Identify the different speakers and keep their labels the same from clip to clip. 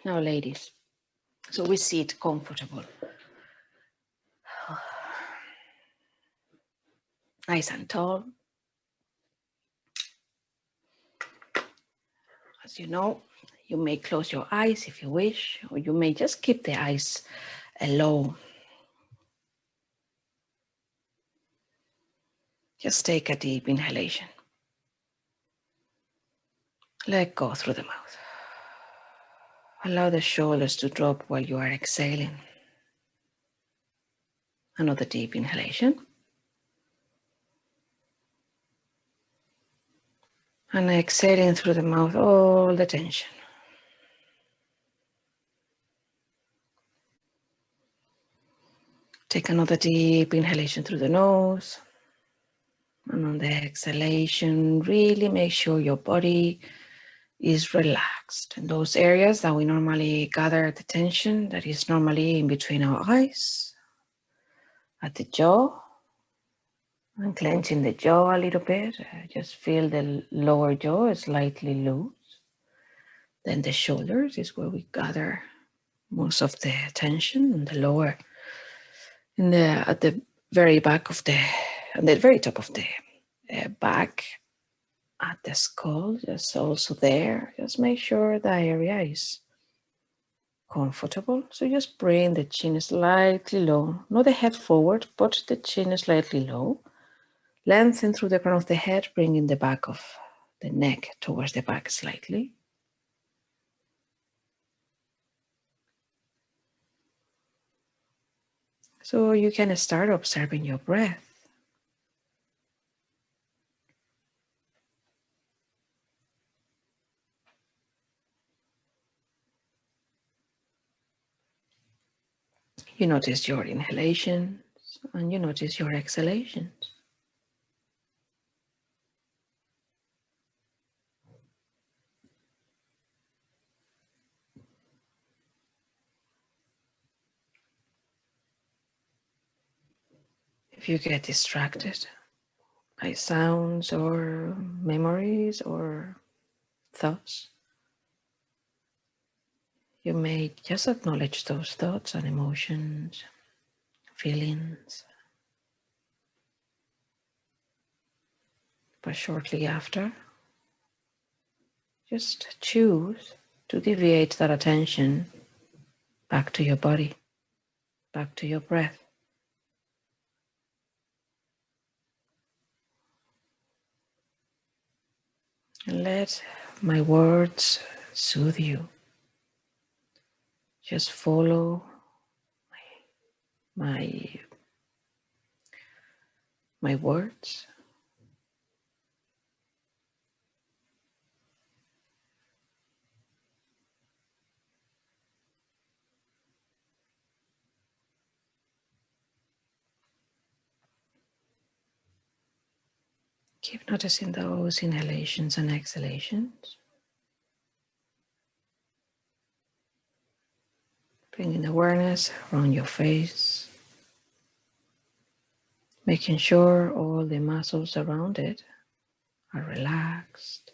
Speaker 1: Now, ladies, so we sit comfortable, nice and tall. As you know, you may close your eyes if you wish, or you may just keep the eyes low. Just take a deep inhalation. Let go through the mouth. Allow the shoulders to drop while you are exhaling. Another deep inhalation. And exhaling through the mouth all the tension. Take another deep inhalation through the nose. And on the exhalation, really make sure your body is relaxed. And those areas that we normally gather the tension, that is normally in between our eyes, at the jaw, and clenching the jaw a little bit. Just feel the lower jaw slightly loose. Then the shoulders is where we gather most of the tension, and the lower, at the very back of at the very top of the back, at the skull, just also there. Just make sure the area is comfortable. So just bring the chin slightly low, not the head forward, but the chin slightly low. Lengthen through the crown of the head, bringing the back of the neck towards the back slightly. So you can start observing your breath. You notice your inhalations and you notice your exhalations. If you get distracted by sounds or memories or thoughts, you may just acknowledge those thoughts and emotions, feelings. But shortly after, just choose to deviate that attention back to your body, back to your breath. And let my words soothe you. Just follow my words. Keep noticing those inhalations and exhalations. Bringing awareness around your face. Making sure all the muscles around it are relaxed.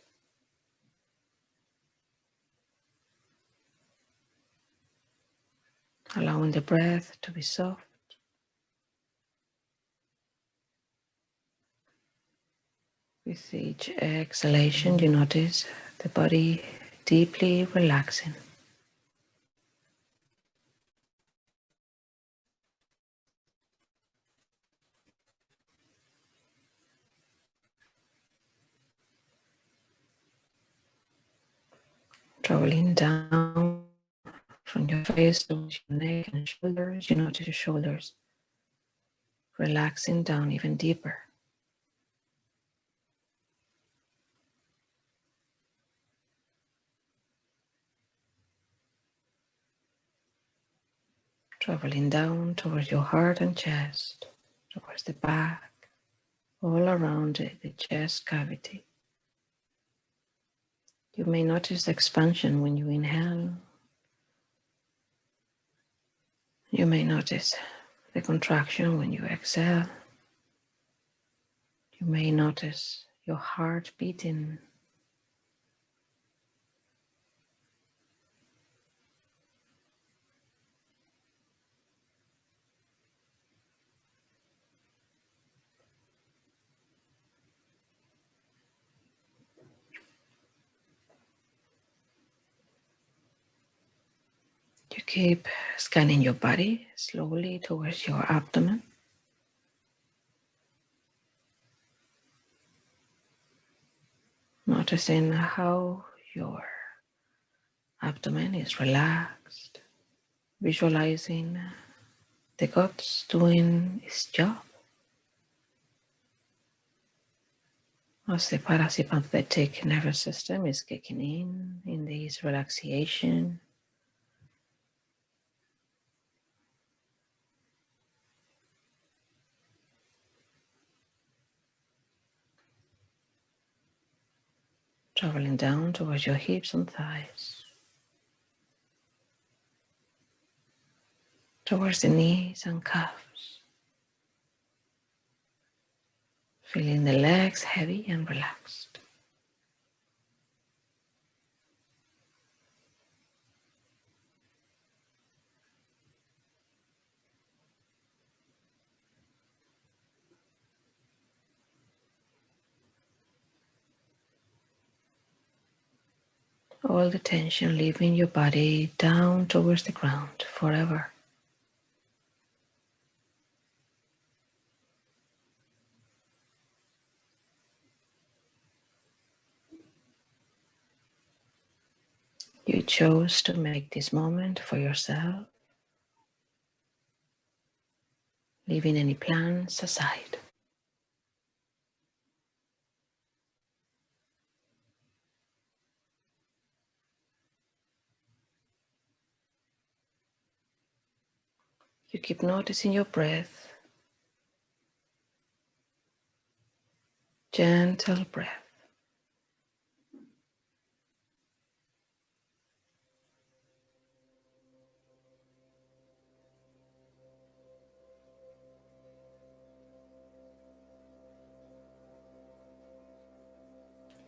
Speaker 1: Allowing the breath to be soft. With each exhalation, you notice the body deeply relaxing. Traveling down from your face towards your neck and shoulders, you notice your shoulders relaxing down even deeper. Traveling down towards your heart and chest, towards the back, all around the chest cavity. You may notice the expansion when you inhale. You may notice the contraction when you exhale. You may notice your heart beating. You keep scanning your body slowly towards your abdomen. Noticing how your abdomen is relaxed, visualizing the guts doing its job as the parasympathetic nervous system is kicking in this relaxation. Traveling down towards your hips and thighs, towards the knees and calves, feeling the legs heavy and relaxed. All the tension leaving your body down towards the ground forever. You chose to make this moment for yourself, leaving any plans aside. You keep noticing your breath, gentle breath.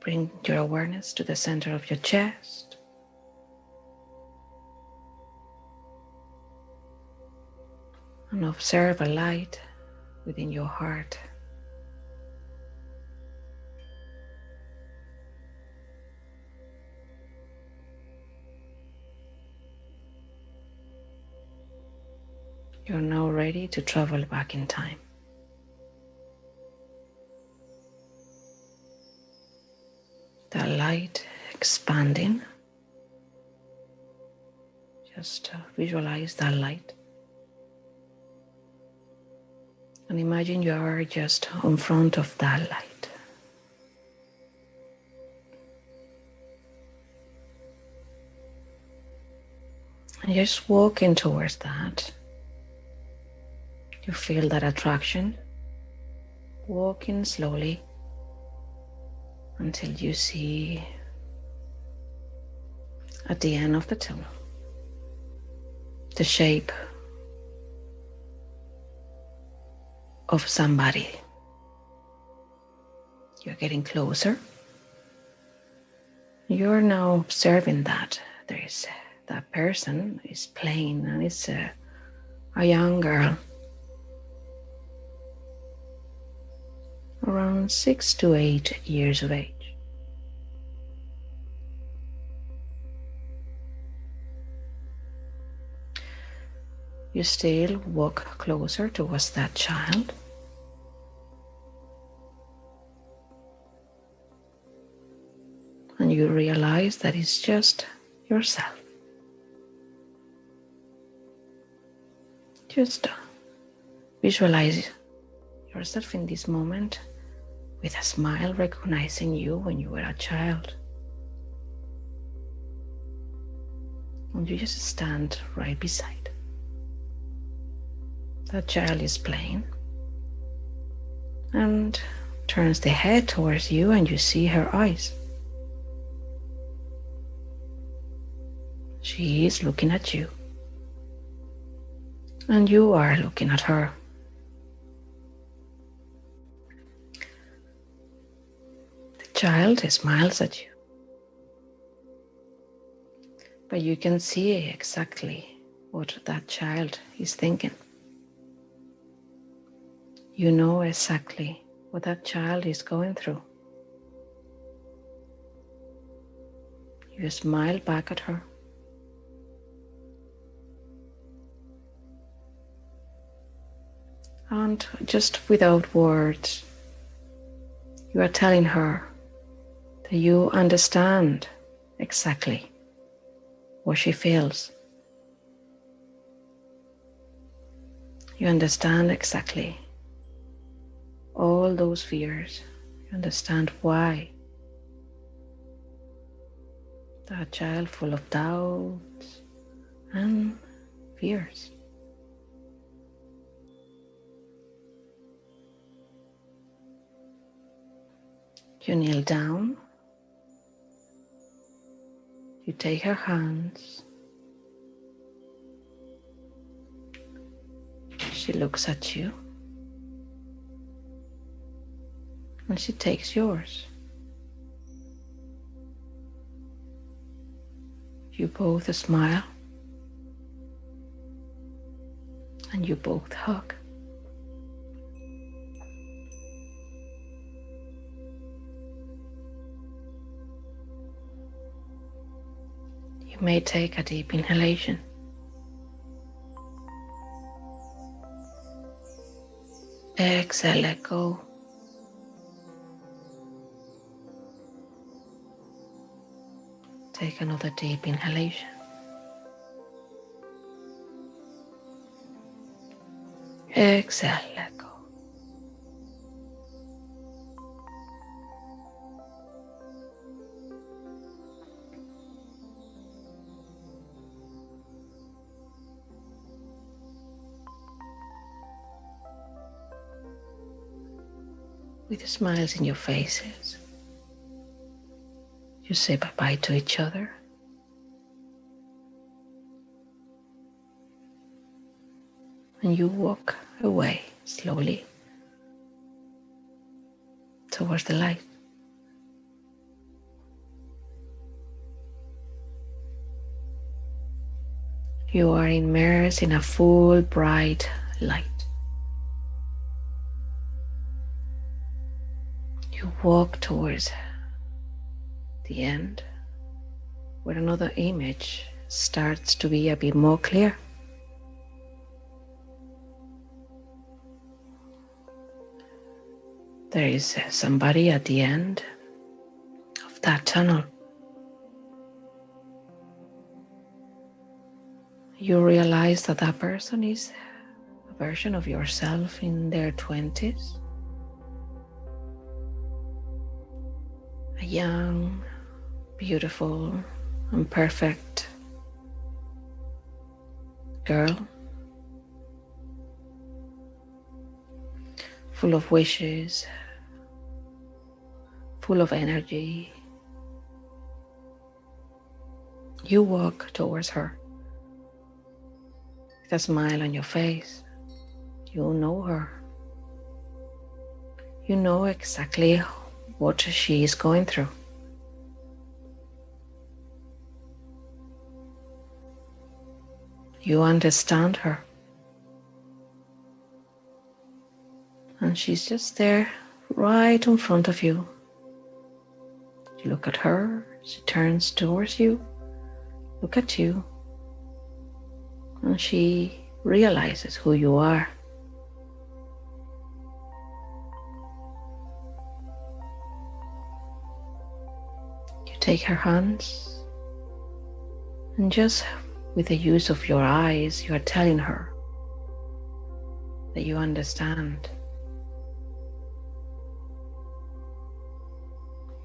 Speaker 1: Bring your awareness to the center of your chest. And observe a light within your heart. You're now ready to travel back in time. That light expanding. Just visualize that light. And imagine you are just in front of that light. And just walking towards that. You feel that attraction. Walking slowly until you see at the end of the tunnel the shape of somebody. You're getting closer. You're now observing that that person is playing, and it's a young girl around 6 to 8 years of age. You still walk closer towards that child. And you realize that it's just yourself. Just visualize yourself in this moment with a smile, recognizing you when you were a child. And you just stand right beside. That child is playing and turns the head towards you, and you see her eyes. She is looking at you, and you are looking at her. The child smiles at you, but you can see exactly what that child is thinking. You know exactly what that child is going through. You smile back at her. want, just without words, you are telling her that you understand exactly what she feels. You understand exactly all those fears. You understand why that child full of doubts and fears. You kneel down, you take her hands, she looks at you, and she takes yours. You both smile, and you both hug. You may take a deep inhalation. Exhale, let go. Take another deep inhalation. Exhale, let go. With smiles in your faces, you say bye-bye to each other. And you walk away slowly towards the light. You are immersed in a full, bright light. You walk towards the end, where another image starts to be a bit more clear. There is somebody at the end of that tunnel. You realize that that person is a version of yourself in their 20s. A young, beautiful, and perfect girl, full of wishes, full of energy. You walk towards her with a smile on your face. You know her. You know exactly what she is going through. You understand her. And she's just there, right in front of you. You look at her, she turns towards you, look at you, and she realizes who you are. You take her hands, and just with the use of your eyes, you are telling her that you understand.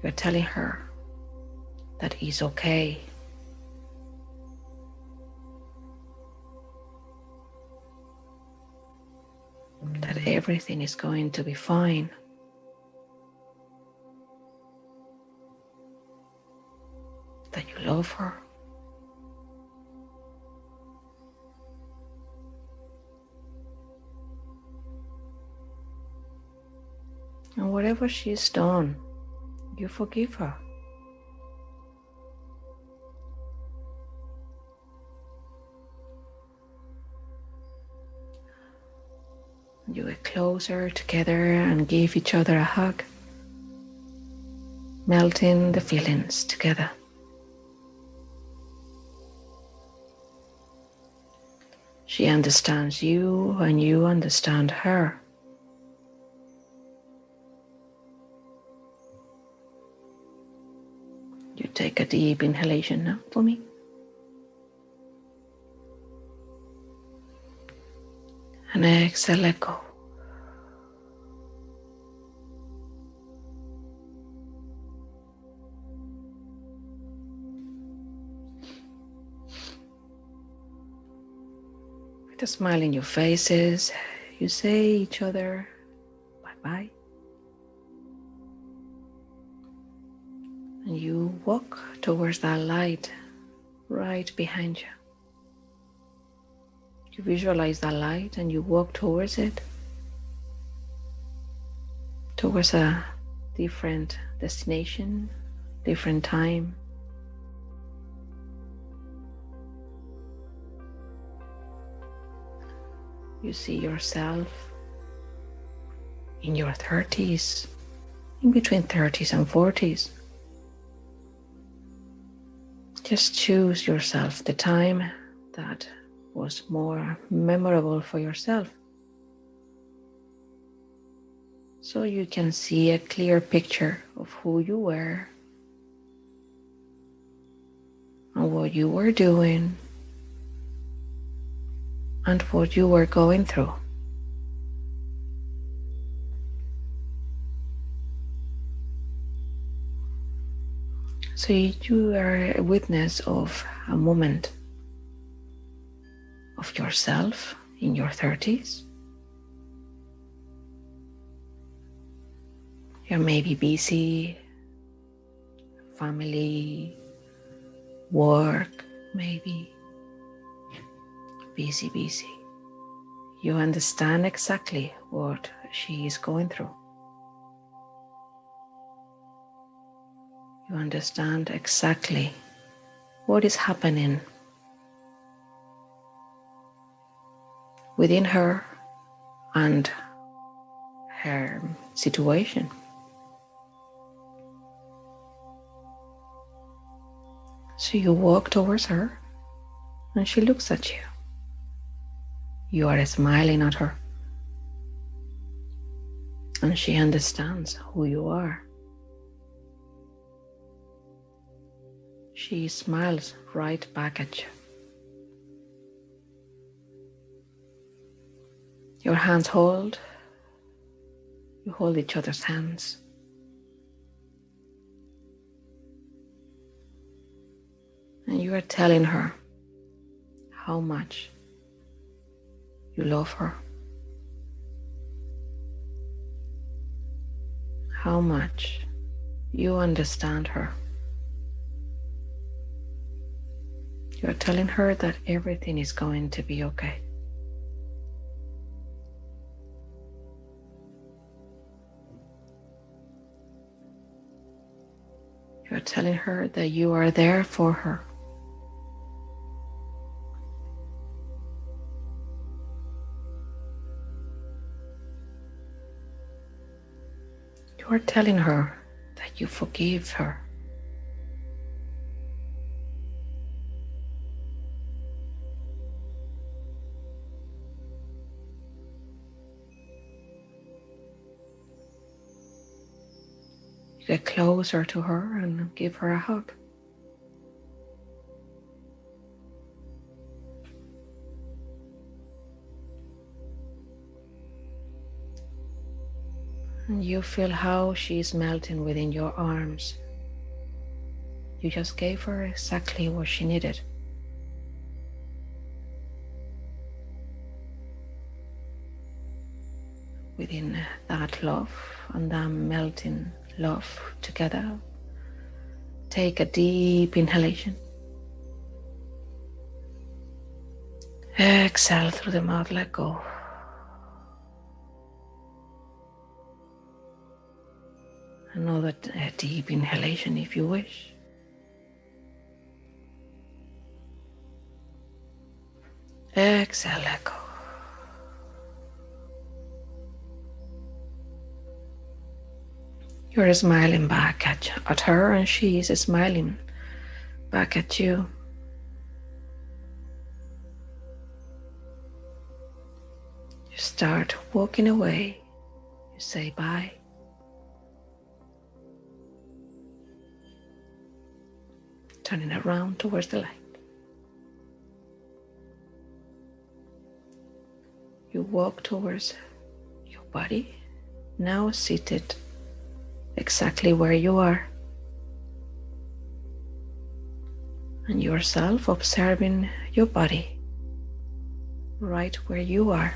Speaker 1: You are telling her that it's okay. That everything is going to be fine. That you love her. And whatever she's done, you forgive her. You get closer together and give each other a hug, melting the feelings together. She understands you and you understand her. You take a deep inhalation now for me. And exhale, let go. With a smile in your faces, you say each other bye-bye. And you walk towards that light right behind you. You visualize that light and you walk towards it, towards a different destination, different time. You see yourself in your 30s, in between 30s and 40s. Just choose yourself the time that was more memorable for yourself, so you can see a clear picture of who you were and what you were doing and what you were going through. So you are a witness of a moment of yourself in your 30s. You're maybe busy, family, work, maybe. Busy. You understand exactly what she is going through. You understand exactly what is happening within her and her situation. So you walk towards her and she looks at you. You are smiling at her and she understands who you are. She smiles right back at you. Your hands hold. You hold each other's hands. And you are telling her how much you love her, how much you understand her. You are telling her that everything is going to be okay. You are telling her that you are there for her. You are telling her that you forgive her. You get closer to her and give her a hug. And you feel how she is melting within your arms. You just gave her exactly what she needed. Within that love and that melting love together, take a deep inhalation. Exhale through the mouth, let go. Another deep inhalation if you wish. Exhale, let go. You're smiling back at her and she is smiling back at you. You start walking away. You say bye. turning around towards the light. You walk towards your body, now seated exactly where you are, and yourself observing your body right where you are.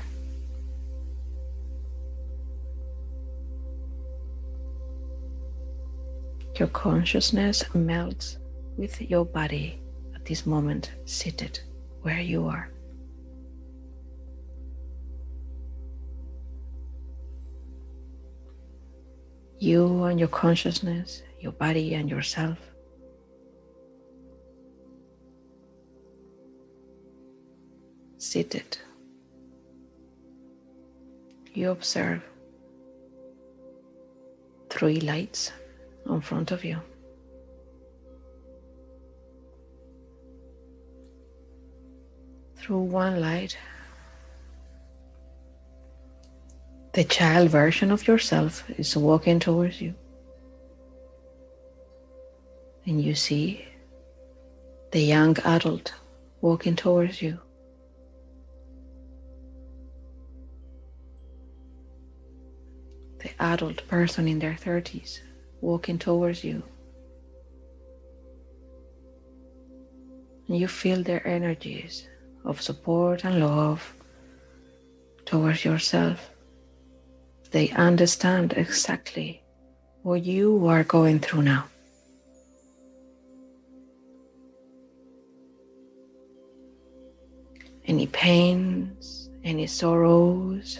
Speaker 1: Your consciousness melts with your body at this moment, seated where you are. You and your consciousness, your body and yourself. Seated. You observe 3 lights in front of you. Through one light, the child version of yourself is walking towards you. And you see the young adult walking towards you. The adult person in their 30s walking towards you. And you feel their energies of support and love towards yourself. They understand exactly what you are going through now. Any pains, any sorrows,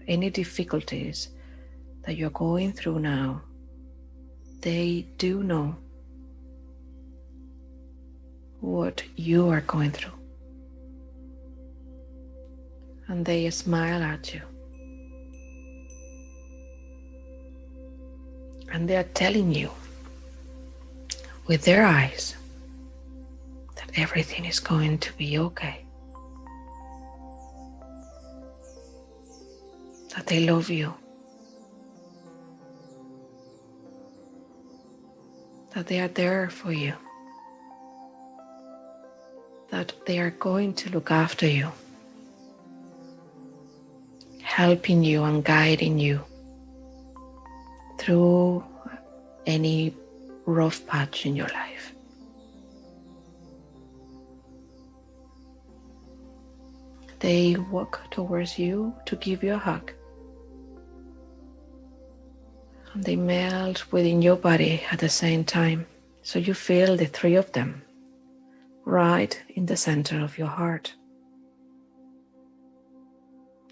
Speaker 1: any difficulties that you're going through now, they do know what you are going through. And they smile at you. And they are telling you with their eyes that everything is going to be okay. That they love you. That they are there for you. That they are going to look after you. Helping you and guiding you through any rough patch in your life. They walk towards you to give you a hug. And they melt within your body at the same time. So you feel the 3 of them right in the center of your heart.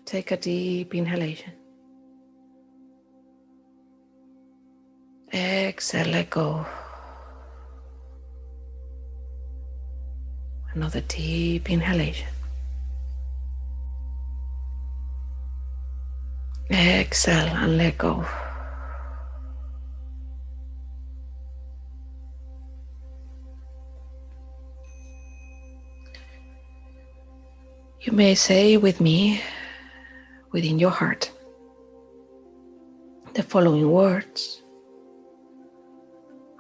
Speaker 1: Take a deep inhalation. Exhale, let go. Another deep inhalation. Exhale and let go. You may say with me, within your heart, the following words.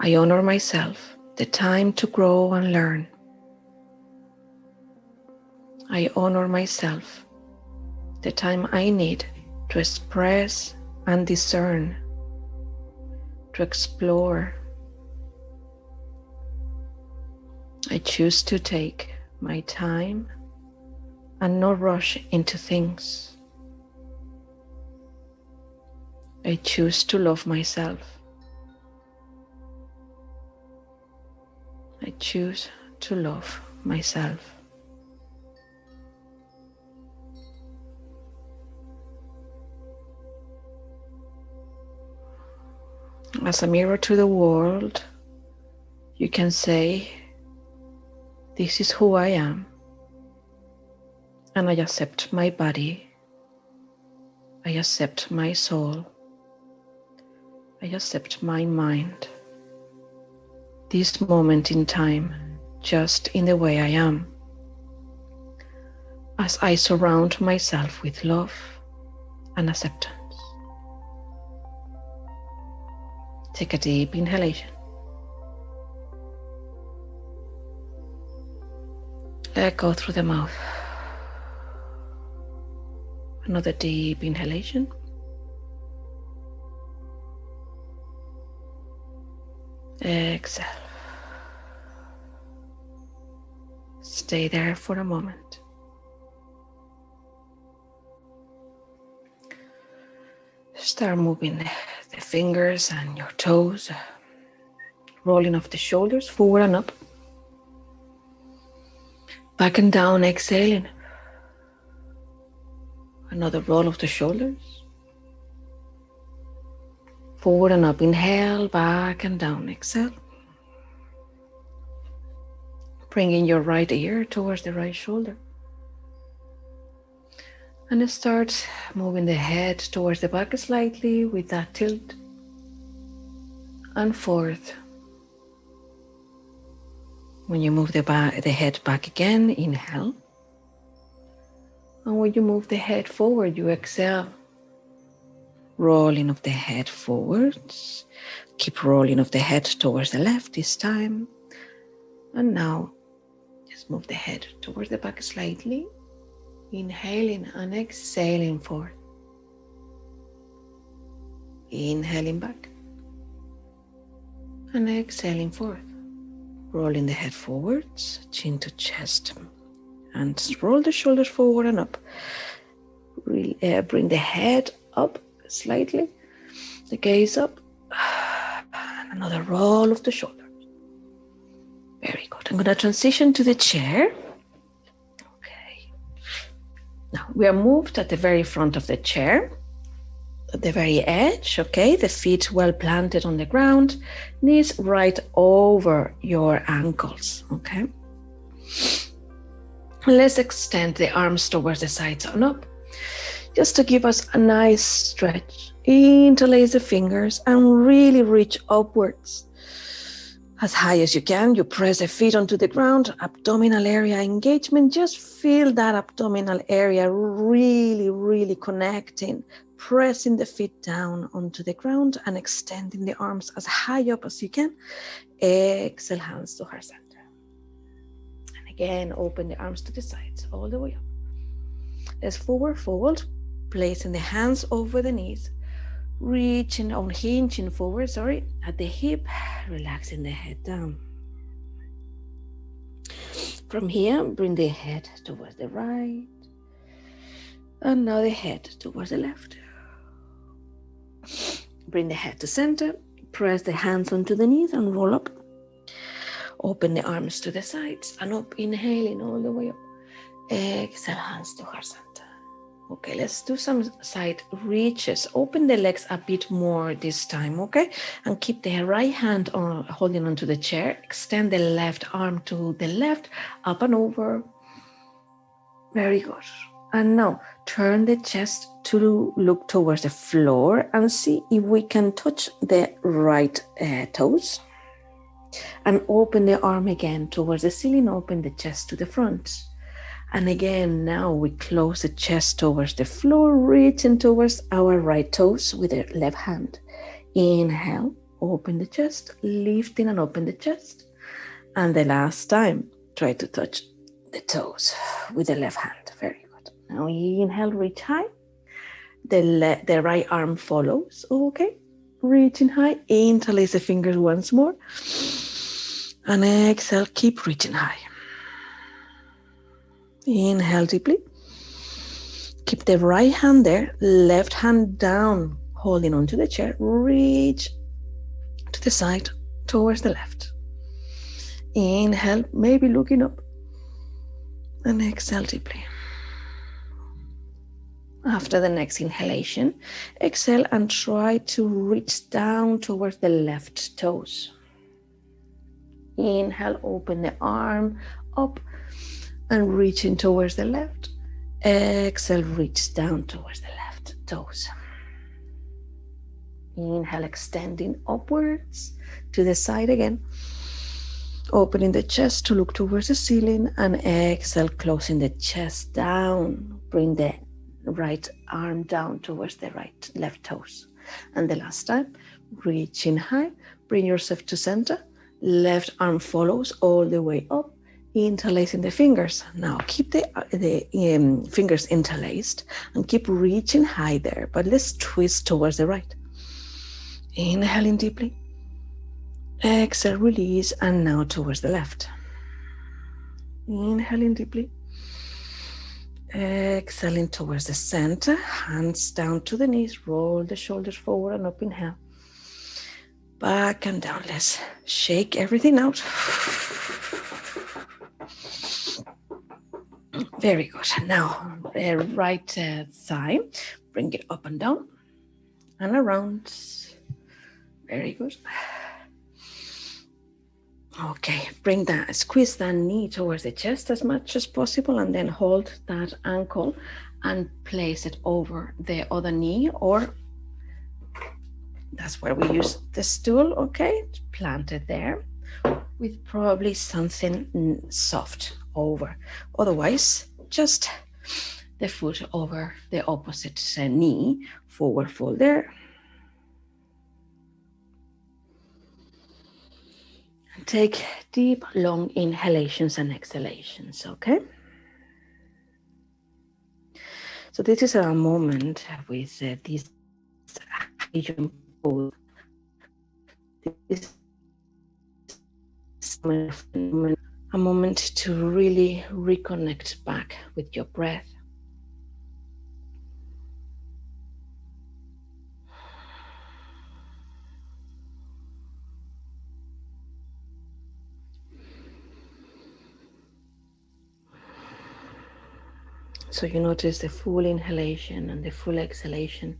Speaker 1: I honor myself, the time to grow and learn. I honor myself, the time I need to express and discern, to explore. I choose to take my time and not rush into things. I choose to love myself. I choose to love myself. As a mirror to the world, you can say, this is who I am, and I accept my body, I accept my soul, I accept my mind, this moment in time, just in the way I am, as I surround myself with love and acceptance. Take a deep inhalation. Let go through the mouth. Another deep inhalation. Exhale. Stay there for a moment. Start moving the fingers and your toes, rolling off the shoulders, forward and up. Back and down, exhaling. Another roll of the shoulders. Forward and up, inhale, back and down, exhale. Bringing your right ear towards the right shoulder. And start moving the head towards the back slightly with that tilt. And forth. When you move the head back again, inhale. And when you move the head forward, you exhale. Rolling of the head forwards. Keep rolling of the head towards the left this time. And now, just move the head towards the back slightly. Inhaling and exhaling forward. Inhaling back. And exhaling forward. Rolling the head forwards, chin to chest. And roll the shoulders forward and up. Bring the head up slightly. The gaze up. And another roll of the shoulders. Very good. I'm going to transition to the chair. Okay. Now we are moved at the very front of the chair. At the very edge, okay, the feet well planted on the ground, knees right over your ankles, okay? Let's extend the arms towards the sides and up, just to give us a nice stretch. Interlace the fingers and really reach upwards. As high as you can, you press the feet onto the ground, abdominal area engagement, just feel that abdominal area really, really connecting. Pressing the feet down onto the ground and extending the arms as high up as you can. Exhale, hands to heart center. And again, open the arms to the sides, all the way up. Let's forward fold, placing the hands over the knees, reaching, unhinging forward, at the hip, relaxing the head down. From here, bring the head towards the right, and now the head towards the left. Bring the head to center, press the hands onto the knees and roll up. Open the arms to the sides and up, inhaling all the way up. Exhale, hands to heart center. Okay, let's do some side reaches. Open the legs a bit more this time, okay? And keep the right hand on, holding onto the chair. Extend the left arm to the left, up and over. Very good. And now turn the chest to look towards the floor and see if we can touch the right toes. And open the arm again towards the ceiling, open the chest to the front. And again, now we close the chest towards the floor, reaching towards our right toes with the left hand. Inhale, open the chest, lifting and open the chest. And the last time, try to touch the toes with the left hand. Very good. Now inhale, reach high. The right arm follows. Okay. Reaching high. Interlace the fingers once more. And exhale, keep reaching high. Inhale deeply. Keep the right hand there. Left hand down, holding onto the chair. Reach to the side towards the left. Inhale, maybe looking up. And exhale deeply. After the next inhalation, exhale and try to reach down towards the left toes. Inhale, open the arm up and reaching towards the left. Exhale, reach down towards the left toes. Inhale, extending upwards to the side again. Opening the chest to look towards the ceiling, and exhale, closing the chest down. Bring the right arm down towards the left toes. And the last time, reaching high, bring yourself to center. Left arm follows all the way up. Interlacing the fingers. Now keep the fingers interlaced and keep reaching high there, but let's twist towards the right. Inhaling deeply. Exhale, release, and now towards the left. Inhaling deeply. Exhaling towards the center, hands down to the knees, roll the shoulders forward and up, inhale. Back and down, let's shake everything out. Very good. Now, right thigh, bring it up and down and around. Very good. Okay, bring that, squeeze that knee towards the chest as much as possible and then hold that ankle and place it over the other knee, or that's where we use the stool, okay? Plant it there with probably something soft over. Otherwise, just the foot over the opposite knee, forward fold there. Take deep, long inhalations and exhalations, okay? So this is our moment with this halation pose. This is a moment to really reconnect back with your breath. So you notice the full inhalation and the full exhalation.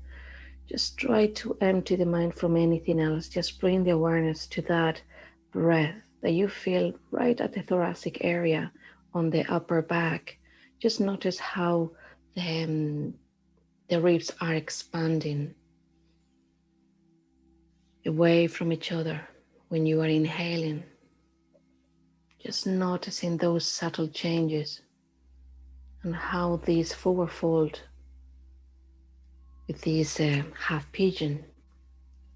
Speaker 1: Just try to empty the mind from anything else. Just bring the awareness to that breath that you feel right at the thoracic area on the upper back. Just notice how the ribs are expanding away from each other when you are inhaling. Just noticing those subtle changes and how these forward fold with this half pigeon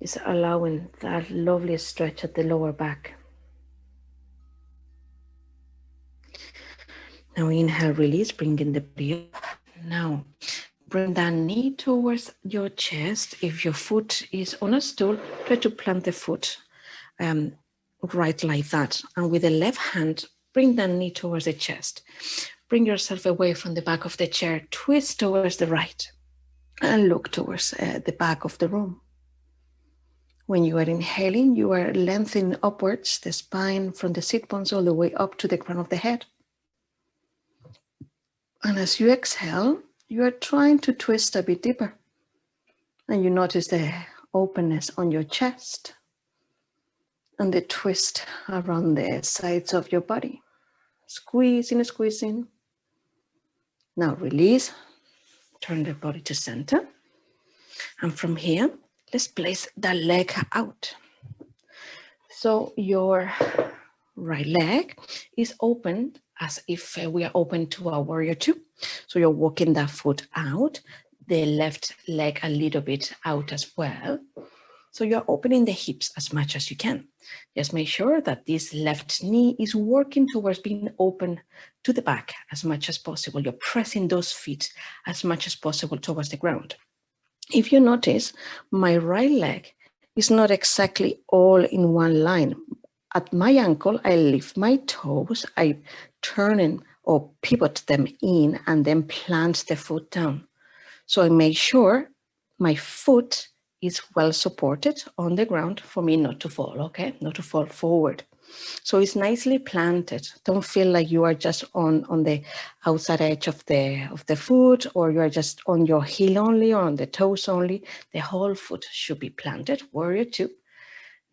Speaker 1: is allowing that lovely stretch at the lower back. Now inhale, release, bringing the body up. Now bring that knee towards your chest. If your foot is on a stool, try to plant the foot right like that. And with the left hand, bring that knee towards the chest. Bring yourself away from the back of the chair, twist towards the right, and look towards the back of the room. When you are inhaling, you are lengthening upwards the spine from the sit bones all the way up to the crown of the head. And as you exhale, you are trying to twist a bit deeper. And you notice the openness on your chest and the twist around the sides of your body. Squeezing, squeezing. Now release, turn the body to center. And from here, let's place the leg out. So your right leg is open as if we are open to a warrior two. So you're walking that foot out, the left leg a little bit out as well. So you're opening the hips as much as you can. Just make sure that this left knee is working towards being open to the back as much as possible. You're pressing those feet as much as possible towards the ground. If you notice, my right leg is not exactly all in one line. At my ankle, I lift my toes, I turn or pivot them in and then plant the foot down. So I make sure my foot is well supported on the ground for me not to fall, okay? Not to fall forward. So it's nicely planted. Don't feel like you are just on the outside edge of the foot, or you are just on your heel only or on the toes only. The whole foot should be planted, warrior two.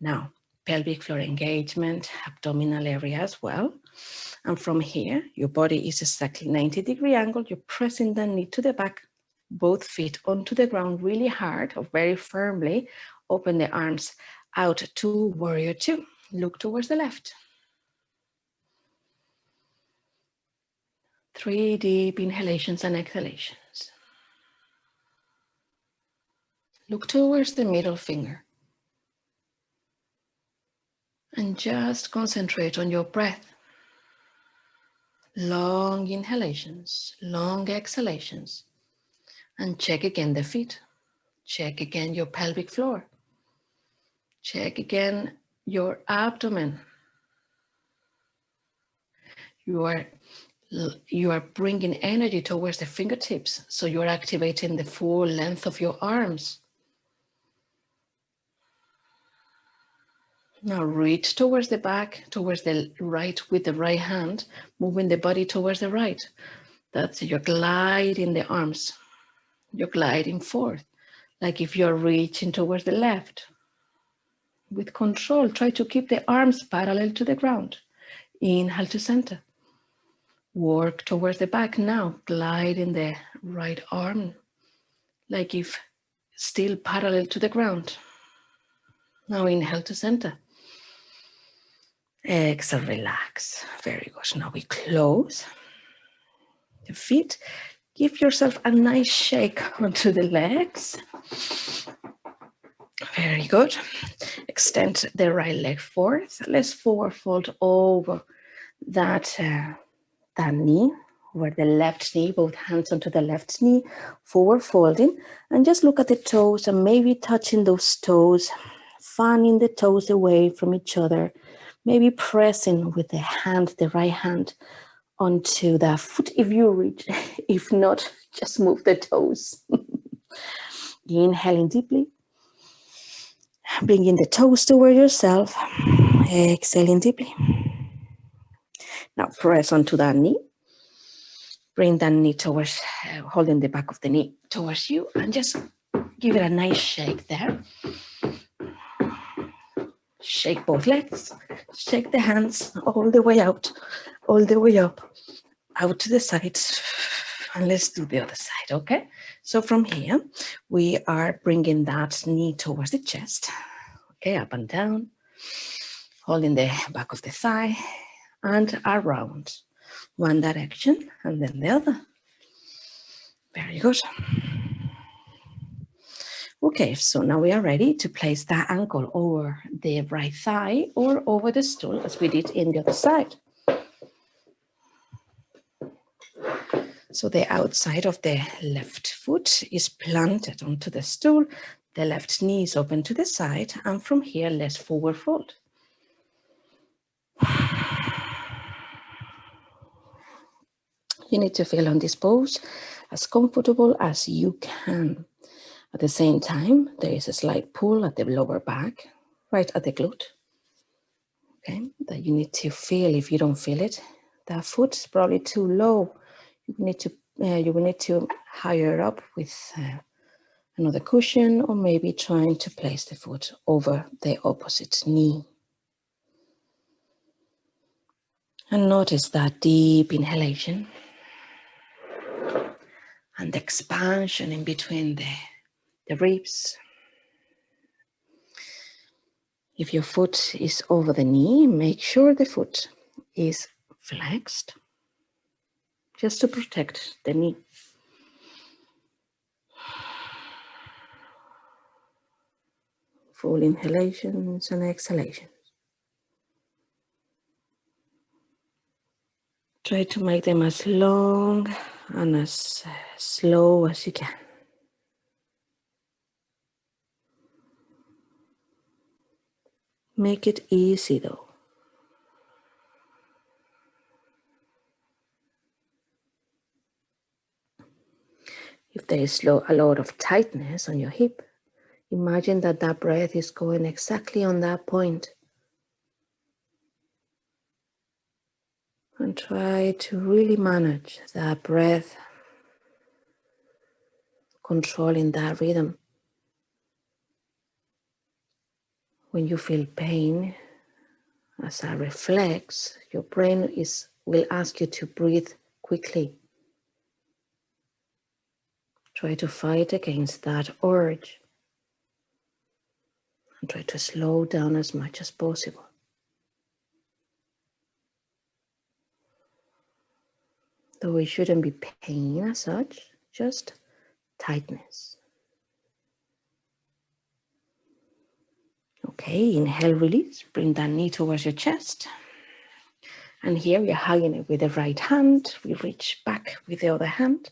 Speaker 1: Now, pelvic floor engagement, abdominal area as well. And from here, your body is exactly 90-degree angle. You're pressing the knee to the back, both feet onto the ground really hard or very firmly. Open the arms out to warrior two. Look towards the left. 3 deep inhalations and exhalations. Look towards the middle finger. And just concentrate on your breath. Long inhalations, long exhalations. And check again the feet. Check again your pelvic floor. Check again your abdomen. You are bringing energy towards the fingertips, so you're activating the full length of your arms. Now reach towards the back, towards the right with the right hand, moving the body towards the right. That's you're gliding the arms. You're gliding forth, like if you're reaching towards the left. With control, try to keep the arms parallel to the ground. Inhale to center. Work towards the back now, gliding the right arm, like if still parallel to the ground. Now inhale to center. Exhale, relax. Very good. Now we close the feet. Give yourself a nice shake onto the legs. Very good. Extend the right leg forward. Let's forward fold over that knee, over the left knee, both hands onto the left knee, forward folding, and just look at the toes and maybe touching those toes, fanning the toes away from each other, maybe pressing with the hand, the right hand, onto the foot if you reach. If not, just move the toes. Inhaling deeply, bringing the toes toward yourself, exhaling deeply. Now press onto that knee. Bring that knee towards, holding the back of the knee towards you, and just give it a nice shake there. Shake both legs, shake the hands all the way out, all the way up, out to the sides. And let's do the other side, okay? So from here, we are bringing that knee towards the chest, okay, up and down, holding the back of the thigh, and around. One direction, and then the other. Very good. Okay, so now we are ready to place that ankle over the right thigh or over the stool as we did in the other side. So the outside of the left foot is planted onto the stool. The left knee is open to the side, and from here, let's forward fold. You need to feel on this pose as comfortable as you can. At the same time, there is a slight pull at the lower back, right at the glute. Okay, that you need to feel. If you don't feel it, that foot is probably too low. You will need to higher up with another cushion, or maybe trying to place the foot over the opposite knee. And notice that deep inhalation and expansion in between the ribs. If your foot is over the knee, make sure the foot is flexed, just to protect the knee. Full inhalations and exhalations. Try to make them as long and as slow as you can. Make it easy though. If there is a lot of tightness on your hip, imagine that that breath is going exactly on that point. And try to really manage that breath, controlling that rhythm. When you feel pain, as a reflex, your brain will ask you to breathe quickly. Try to fight against that urge and try to slow down as much as possible. Though it shouldn't be pain as such, just tightness. Okay, inhale, release. Bring that knee towards your chest. And here we are hugging it with the right hand. We reach back with the other hand.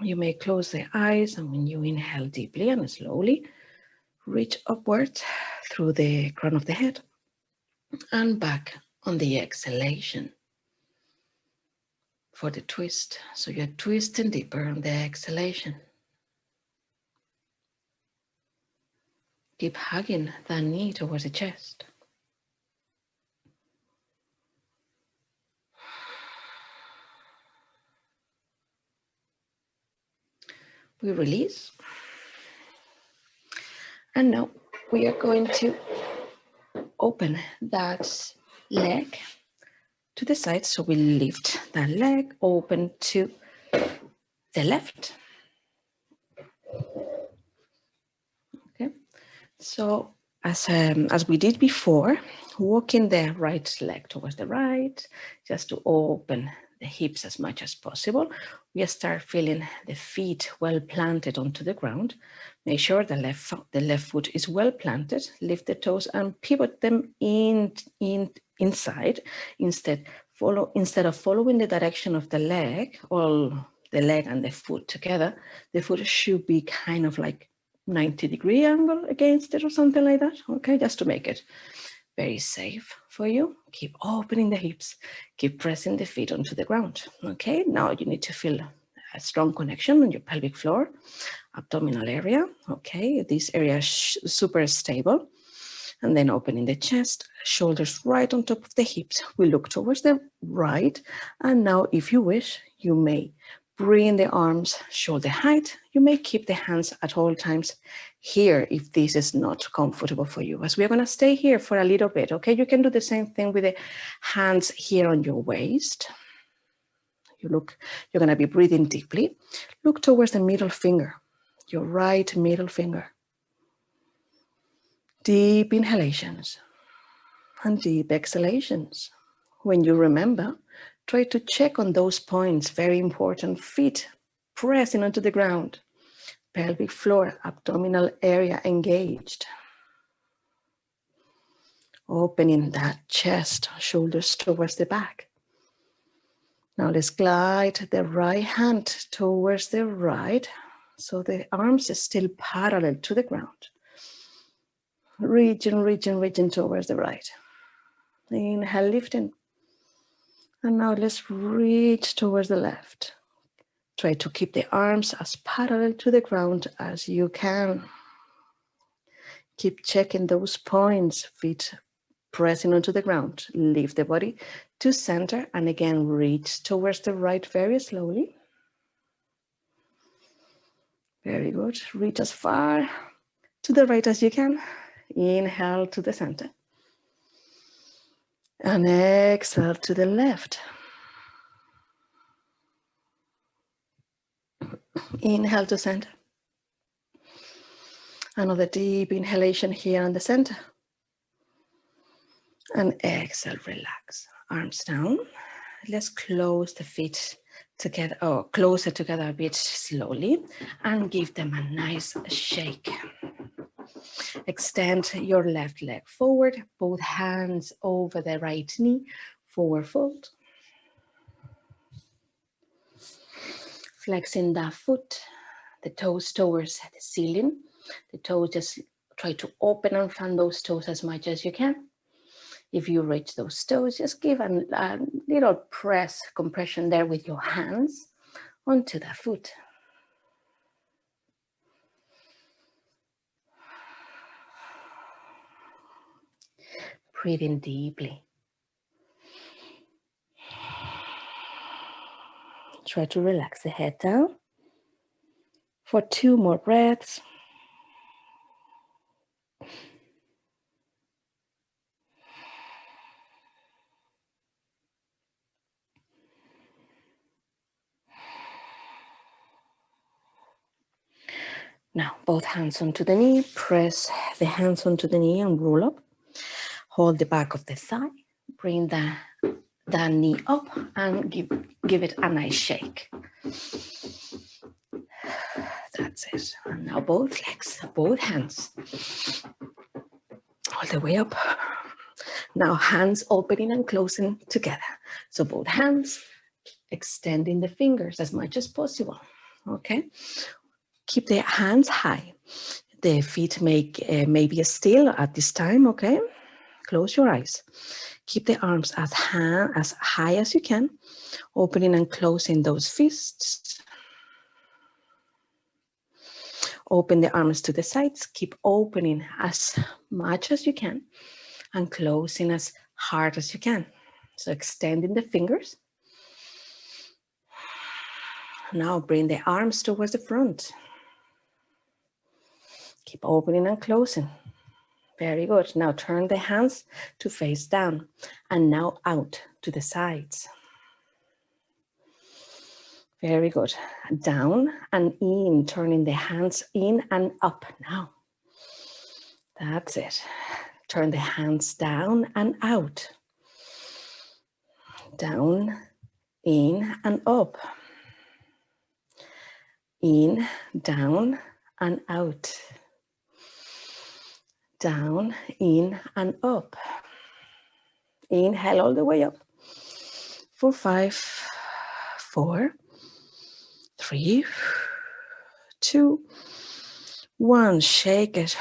Speaker 1: You may close the eyes, and when you inhale deeply and slowly, reach upward through the crown of the head and back on the exhalation for the twist. So you're twisting deeper on the exhalation. Keep hugging that knee towards the chest. We release. And now we are going to open that leg to the side. So we lift that leg open to the left. Okay. So as we did before, walking the right leg towards the right, just to open the hips as much as possible. We start feeling the feet well planted onto the ground. Make sure the left foot is well planted. Lift the toes and pivot them inside. Instead of following the direction of the leg, or the leg and the foot together, the foot should be kind of like 90-degree angle against it or something like that. Okay, just to make it very safe for you. Keep opening the hips, keep pressing the feet onto the ground. Okay, now you need to feel a strong connection on your pelvic floor, abdominal area. Okay, this area is super stable. And then opening the chest, shoulders right on top of the hips. We look towards the right. And now, if you wish, you may bring the arms shoulder height. You may keep the hands at all times here if this is not comfortable for you, as we're going to stay here for a little bit. Okay, you can do the same thing with the hands here on your waist. You're going to be breathing deeply. Look towards the middle finger, your right middle finger. Deep inhalations and deep exhalations. When you remember, try to check on those points, very important. Feet pressing onto the ground, pelvic floor, abdominal area engaged. Opening that chest, shoulders towards the back. Now let's glide the right hand towards the right, so the arms are still parallel to the ground. Reaching towards the right. Inhale, lifting. And now let's reach towards the left. Try to keep the arms as parallel to the ground as you can. Keep checking those points, feet pressing onto the ground. Lift the body to center and again reach towards the right very slowly. Very good. Reach as far to the right as you can. Inhale to the center. And exhale to the left. Inhale to center. Another deep inhalation here in the center. And exhale, relax. Arms down. Let's close the feet together, or closer together a bit slowly, and give them a nice shake. Extend your left leg forward, both hands over the right knee, forward fold. Flexing that foot, the toes towards the ceiling. The toes, just try to open and fan those toes as much as you can. If you reach those toes, just give a little compression there with your hands onto the foot. Breathing deeply. Try to relax the head down for 2 more breaths. Now, both hands onto the knee. Press the hands onto the knee and roll up. Hold the back of the thigh. Bring the knee up and give it a nice shake. That's it. And now both legs, both hands. All the way up. Now hands opening and closing together. So both hands extending the fingers as much as possible. Okay. Keep the hands high. The feet may be still at this time. Okay. Close your eyes. Keep the arms as high as you can, opening and closing those fists. Open the arms to the sides. Keep opening as much as you can and closing as hard as you can. So extending the fingers. Now bring the arms towards the front. Keep opening and closing. Very good. Now turn the hands to face down and now out to the sides. Very good. Down and in, turning the hands in and up now. That's it. Turn the hands down and out. Down, in and up. In, down and out. Down, in and up. Inhale all the way up. For 5, 4, 3, 2, 1. Shake it.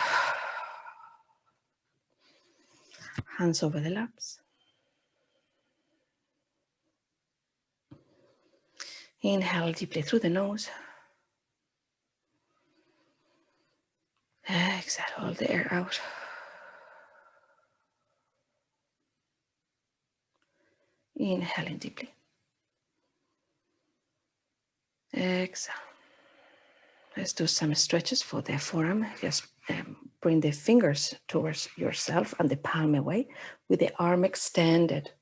Speaker 1: Hands over the laps. Inhale deeply through the nose. Exhale all the air out. Inhaling deeply. Exhale. Let's do some stretches for the forearm. Just bring the fingers towards yourself and the palm away with the arm extended.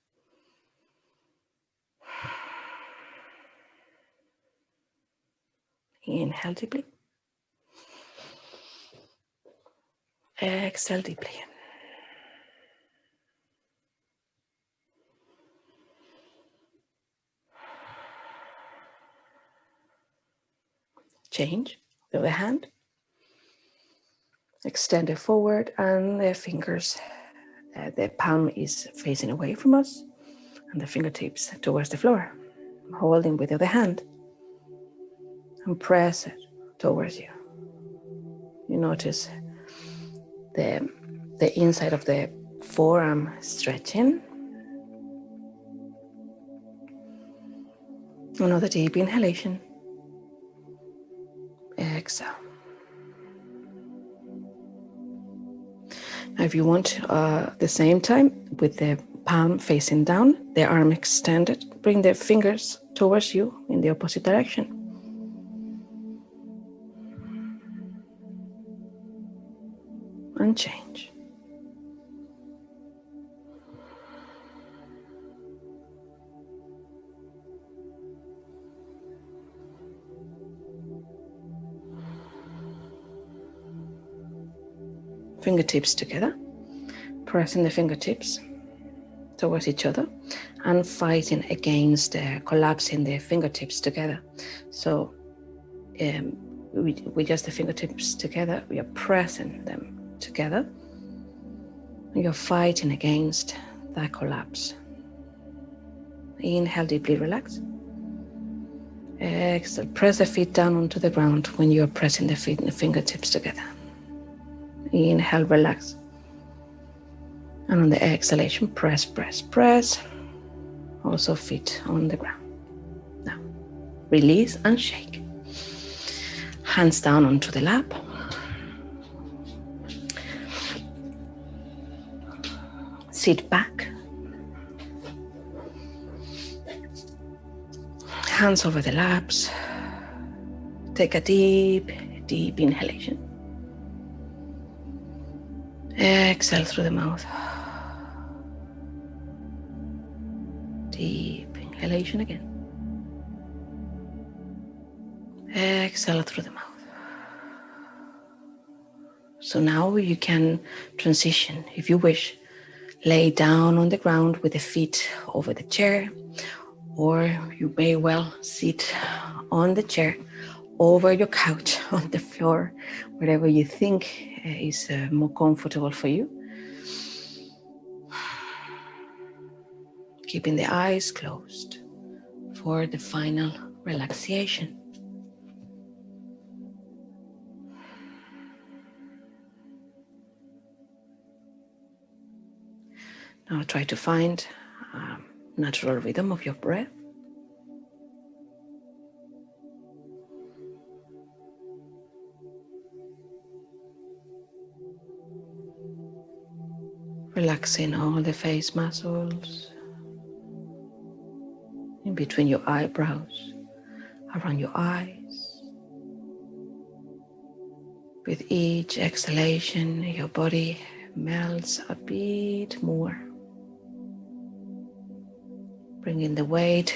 Speaker 1: Inhale deeply. Exhale deeply. Change the other hand. Extend it forward and the fingers, the palm is facing away from us and the fingertips towards the floor. Holding with the other hand and press it towards you. You notice the inside of the forearm stretching. Another deep inhalation. Exhale. Now if you want the same time with the palm facing down, the arm extended, bring the fingers towards you in the opposite direction. And change. Fingertips together, pressing the fingertips towards each other and fighting against collapsing the fingertips together. So with just the fingertips together, we are pressing them together. You're fighting against that collapse. Inhale, deeply relax. Exhale, press the feet down onto the ground when you're pressing the feet and the fingertips together. Inhale, relax. And on the exhalation, press, press, press. Also feet on the ground. Now, release and shake. Hands down onto the lap. Sit back. Hands over the laps. Take a deep, deep inhalation. Exhale through the mouth. Deep inhalation again. Exhale through the mouth. So now you can transition, if you wish, lay down on the ground with the feet over the chair, or you may well sit on the chair, over your couch, on the floor, wherever you think is more comfortable for you. keeping the eyes closed for the final relaxation. Now try to find a natural rhythm of your breath. Relaxing all the face muscles in between your eyebrows, around your eyes. With each exhalation, your body melts a bit more, bringing the weight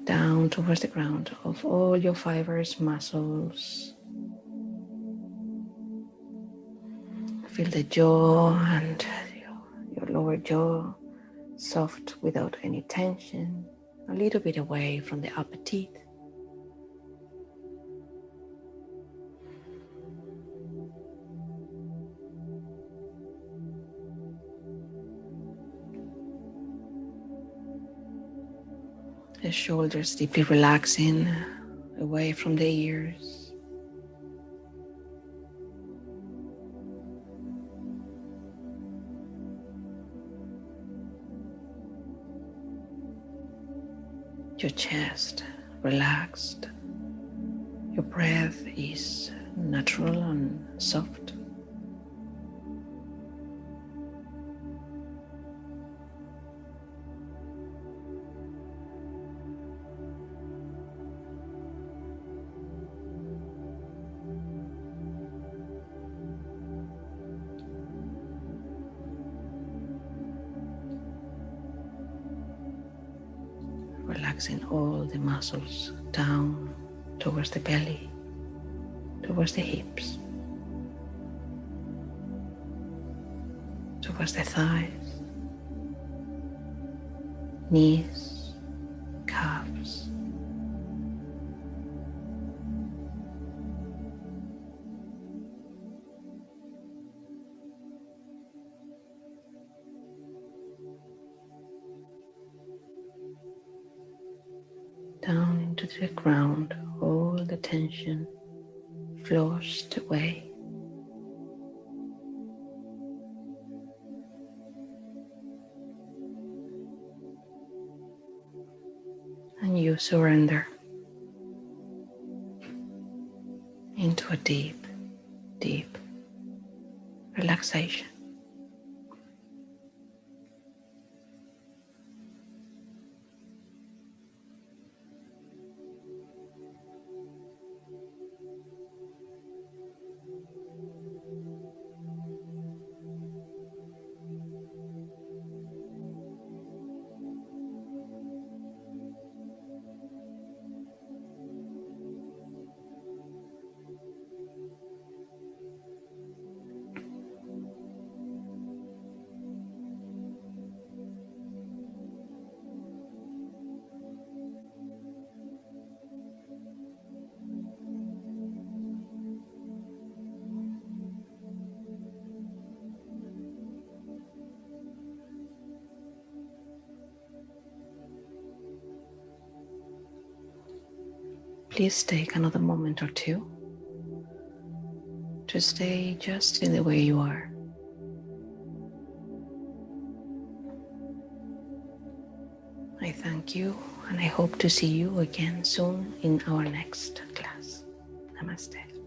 Speaker 1: down towards the ground of all your fibers, muscles. Feel the jaw and your lower jaw soft without any tension, a little bit away from the upper teeth. The shoulders deeply relaxing away from the ears. Your chest relaxed. Your breath is natural and soft. Relaxing all the muscles down towards the belly, towards the hips, towards the thighs, knees, calves. Down into the ground, all the tension flushed away. And you surrender into a deep, deep relaxation. Please take another moment or two to stay just in the way you are. I thank you and I hope to see you again soon in our next class. Namaste.